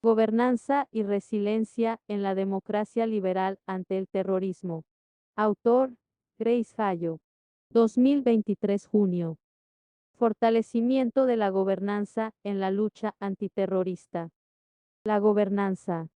Gobernanza y resiliencia en la democracia liberal ante el terrorismo. Autor, Grace Hayo. 2023 junio. Fortalecimiento de la gobernanza en la lucha antiterrorista. La gobernanza.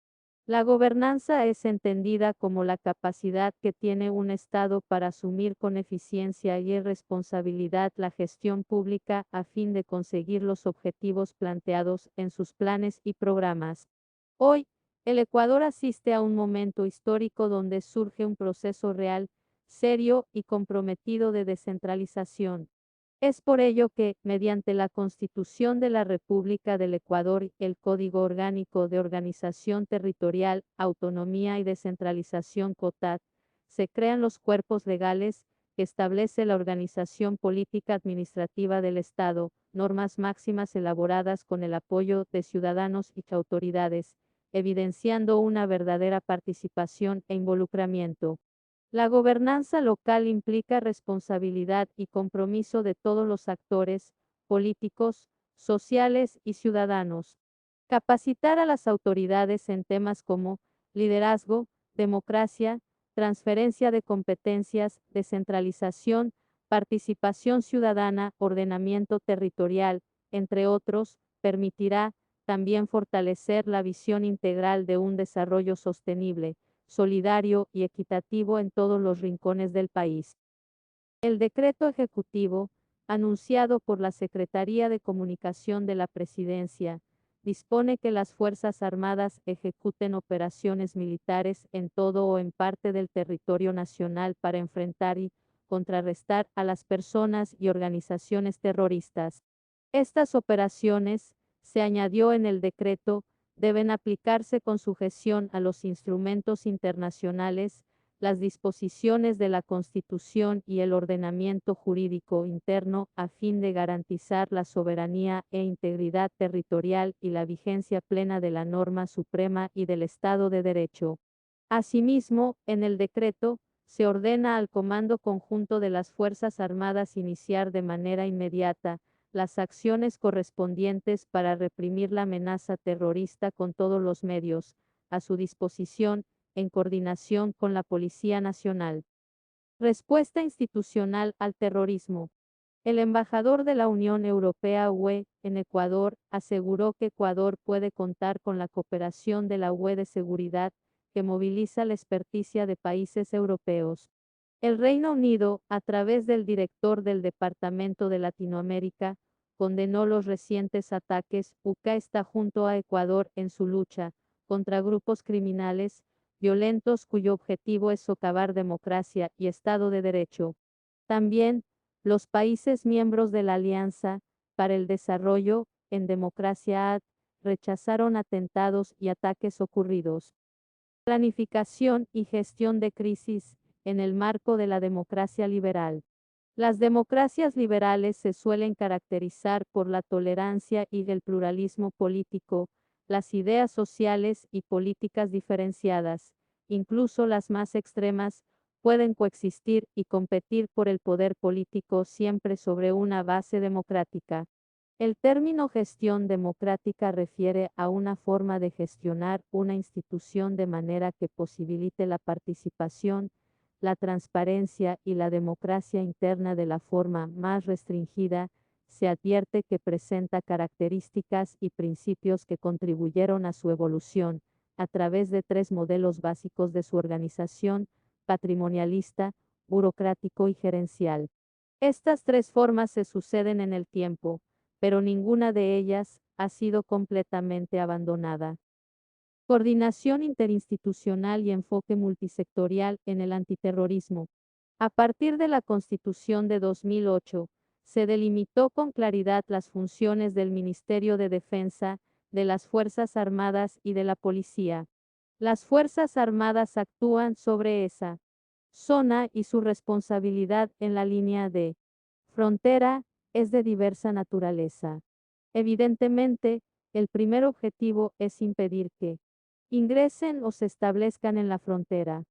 La gobernanza es entendida como la capacidad que tiene un Estado para asumir con eficiencia y responsabilidad la gestión pública a fin de conseguir los objetivos planteados en sus planes y programas. Hoy, el Ecuador asiste a un momento histórico donde surge un proceso real, serio y comprometido de descentralización. Es por ello que, mediante la Constitución de la República del Ecuador y el Código Orgánico de Organización Territorial, Autonomía y Descentralización COTAD, se crean los cuerpos legales que establece la organización política administrativa del Estado, normas máximas elaboradas con el apoyo de ciudadanos y autoridades, evidenciando una verdadera participación e involucramiento. La gobernanza local implica responsabilidad y compromiso de todos los actores, políticos, sociales y ciudadanos. Capacitar a las autoridades en temas como liderazgo, democracia, transferencia de competencias, descentralización, participación ciudadana, ordenamiento territorial, entre otros, permitirá también fortalecer la visión integral de un desarrollo sostenible, solidario y equitativo en todos los rincones del país. El decreto ejecutivo, anunciado por la Secretaría de Comunicación de la Presidencia, dispone que las Fuerzas Armadas ejecuten operaciones militares en todo o en parte del territorio nacional para enfrentar y contrarrestar a las personas y organizaciones terroristas. Estas operaciones, se añadió en el decreto, deben aplicarse con sujeción a los instrumentos internacionales, las disposiciones de la Constitución y el ordenamiento jurídico interno a fin de garantizar la soberanía e integridad territorial y la vigencia plena de la norma suprema y del Estado de Derecho. Asimismo, en el decreto, se ordena al Comando Conjunto de las Fuerzas Armadas iniciar de manera inmediata las acciones correspondientes para reprimir la amenaza terrorista con todos los medios a su disposición, en coordinación con la Policía Nacional. Respuesta institucional al terrorismo. El embajador de la Unión Europea (UE) en Ecuador aseguró que Ecuador puede contar con la cooperación de la UE de seguridad, que moviliza la experticia de países europeos. El Reino Unido, a través del director del Departamento de Latinoamérica, condenó los recientes ataques. UK está junto a Ecuador en su lucha contra grupos criminales violentos cuyo objetivo es socavar democracia y Estado de Derecho. También, los países miembros de la Alianza para el Desarrollo en Democracia AD rechazaron atentados y ataques ocurridos. Planificación y gestión de crisis en el marco de la democracia liberal. Las democracias liberales se suelen caracterizar por la tolerancia y el pluralismo político, las ideas sociales y políticas diferenciadas, incluso las más extremas, pueden coexistir y competir por el poder político siempre sobre una base democrática. El término gestión democrática refiere a una forma de gestionar una institución de manera que posibilite la participación, la transparencia y la democracia interna de la forma más restringida. Se advierte que presenta características y principios que contribuyeron a su evolución, a través de tres modelos básicos de su organización: patrimonialista, burocrático y gerencial. Estas tres formas se suceden en el tiempo, pero ninguna de ellas ha sido completamente abandonada. Coordinación interinstitucional y enfoque multisectorial en el antiterrorismo. A partir de la Constitución de 2008, se delimitó con claridad las funciones del Ministerio de Defensa, de las Fuerzas Armadas y de la Policía. Las Fuerzas Armadas actúan sobre esa zona y su responsabilidad en la línea de frontera es de diversa naturaleza. Evidentemente, el primer objetivo es impedir que ingresen o se establezcan en la frontera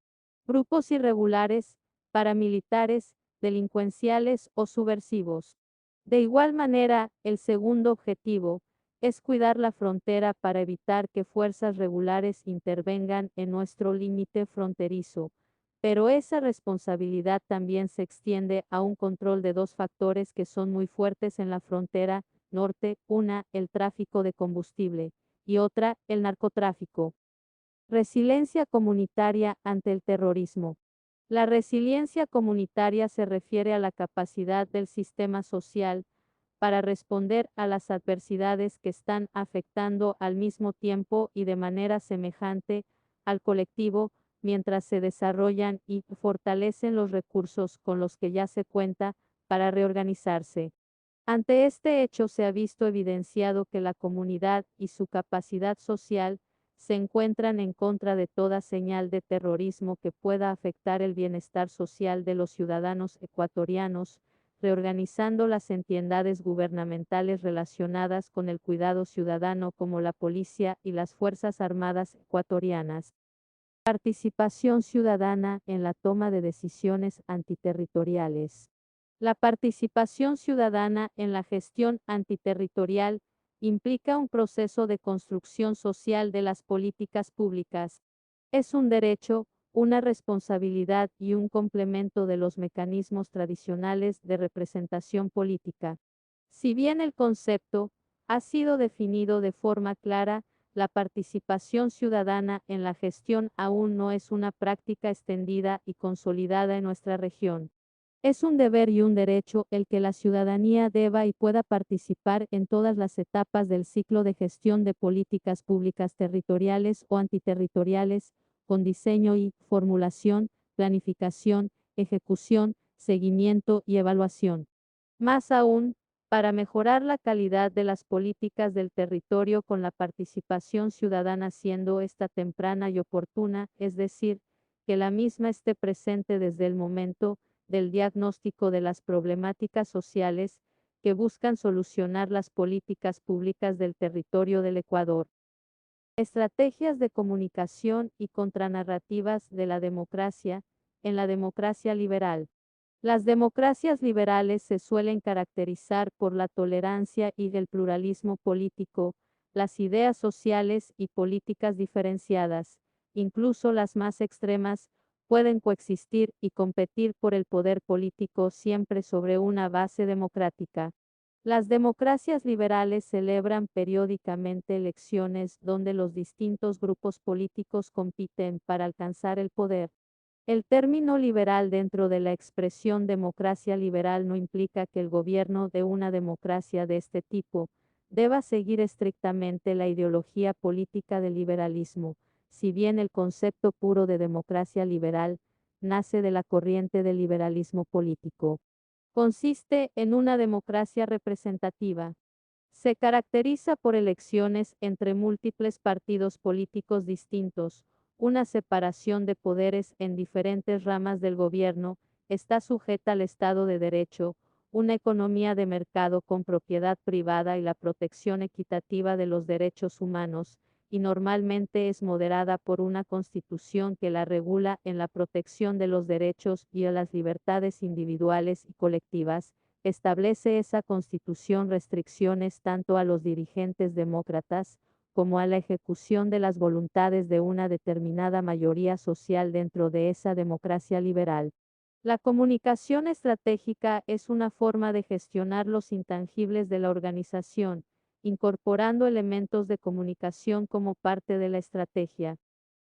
grupos irregulares, paramilitares, delincuenciales o subversivos. De igual manera, el segundo objetivo es cuidar la frontera para evitar que fuerzas regulares intervengan en nuestro límite fronterizo. Pero esa responsabilidad también se extiende a un control de dos factores que son muy fuertes en la frontera norte, una, el tráfico de combustible, y otra, el narcotráfico. Resiliencia comunitaria ante el terrorismo. La resiliencia comunitaria se refiere a la capacidad del sistema social para responder a las adversidades que están afectando al mismo tiempo y de manera semejante al colectivo, mientras se desarrollan y fortalecen los recursos con los que ya se cuenta para reorganizarse. Ante este hecho se ha visto evidenciado que la comunidad y su capacidad social se encuentran en contra de toda señal de terrorismo que pueda afectar el bienestar social de los ciudadanos ecuatorianos, reorganizando las entidades gubernamentales relacionadas con el cuidado ciudadano como la policía y las Fuerzas Armadas ecuatorianas. Participación ciudadana en la toma de decisiones antiterritoriales. La participación ciudadana en la gestión antiterritorial implica un proceso de construcción social de las políticas públicas. Es un derecho, una responsabilidad y un complemento de los mecanismos tradicionales de representación política. Si bien el concepto ha sido definido de forma clara, la participación ciudadana en la gestión aún no es una práctica extendida y consolidada en nuestra región. Es un deber y un derecho el que la ciudadanía deba y pueda participar en todas las etapas del ciclo de gestión de políticas públicas territoriales o antiterritoriales, con diseño y formulación, planificación, ejecución, seguimiento y evaluación. Más aún, para mejorar la calidad de las políticas del territorio con la participación ciudadana siendo esta temprana y oportuna, es decir, que la misma esté presente desde el momento del diagnóstico de las problemáticas sociales que buscan solucionar las políticas públicas del territorio del Ecuador. Estrategias de comunicación y contranarrativas de la democracia en la democracia liberal. Las democracias liberales se suelen caracterizar por la tolerancia y el pluralismo político, las ideas sociales y políticas diferenciadas, incluso las más extremas, pueden coexistir y competir por el poder político siempre sobre una base democrática. Las democracias liberales celebran periódicamente elecciones donde los distintos grupos políticos compiten para alcanzar el poder. El término liberal dentro de la expresión democracia liberal no implica que el gobierno de una democracia de este tipo deba seguir estrictamente la ideología política del liberalismo, si bien el concepto puro de democracia liberal nace de la corriente del liberalismo político. Consiste en una democracia representativa. Se caracteriza por elecciones entre múltiples partidos políticos distintos, una separación de poderes en diferentes ramas del gobierno, está sujeta al Estado de Derecho, una economía de mercado con propiedad privada y la protección equitativa de los derechos humanos, y normalmente es moderada por una constitución que la regula en la protección de los derechos y a las libertades individuales y colectivas. Establece esa constitución restricciones tanto a los dirigentes demócratas, como a la ejecución de las voluntades de una determinada mayoría social dentro de esa democracia liberal. La comunicación estratégica es una forma de gestionar los intangibles de la organización, incorporando elementos de comunicación como parte de la estrategia.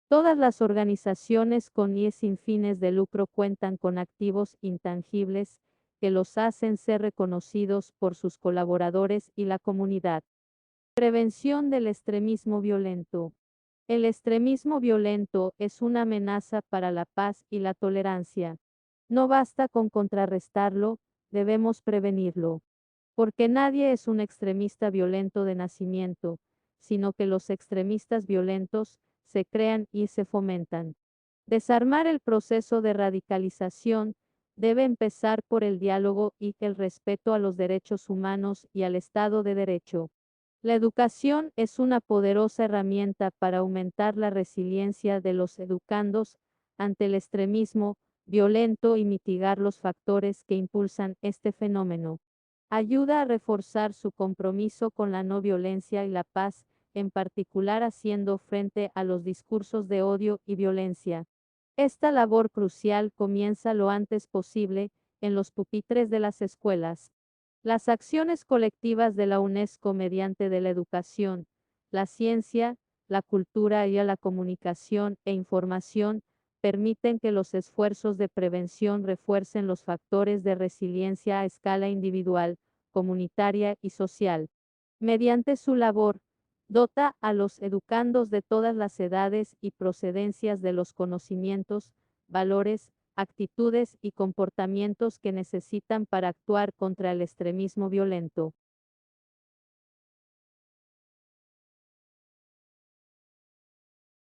Todas las organizaciones con y sin fines de lucro cuentan con activos intangibles que los hacen ser reconocidos por sus colaboradores y la comunidad. Prevención del extremismo violento. El extremismo violento es una amenaza para la paz y la tolerancia. No basta con contrarrestarlo, debemos prevenirlo. Porque nadie es un extremista violento de nacimiento, sino que los extremistas violentos se crean y se fomentan. Desarmar el proceso de radicalización debe empezar por el diálogo y el respeto a los derechos humanos y al Estado de Derecho. La educación es una poderosa herramienta para aumentar la resiliencia de los educandos ante el extremismo violento y mitigar los factores que impulsan este fenómeno. Ayuda a reforzar su compromiso con la no violencia y la paz, en particular haciendo frente a los discursos de odio y violencia. Esta labor crucial comienza lo antes posible, en los pupitres de las escuelas. Las acciones colectivas de la UNESCO mediante de la educación, la ciencia, la cultura y la comunicación e información permiten que los esfuerzos de prevención refuercen los factores de resiliencia a escala individual, comunitaria y social. Mediante su labor, dota a los educandos de todas las edades y procedencias de los conocimientos, valores, actitudes y comportamientos que necesitan para actuar contra el extremismo violento.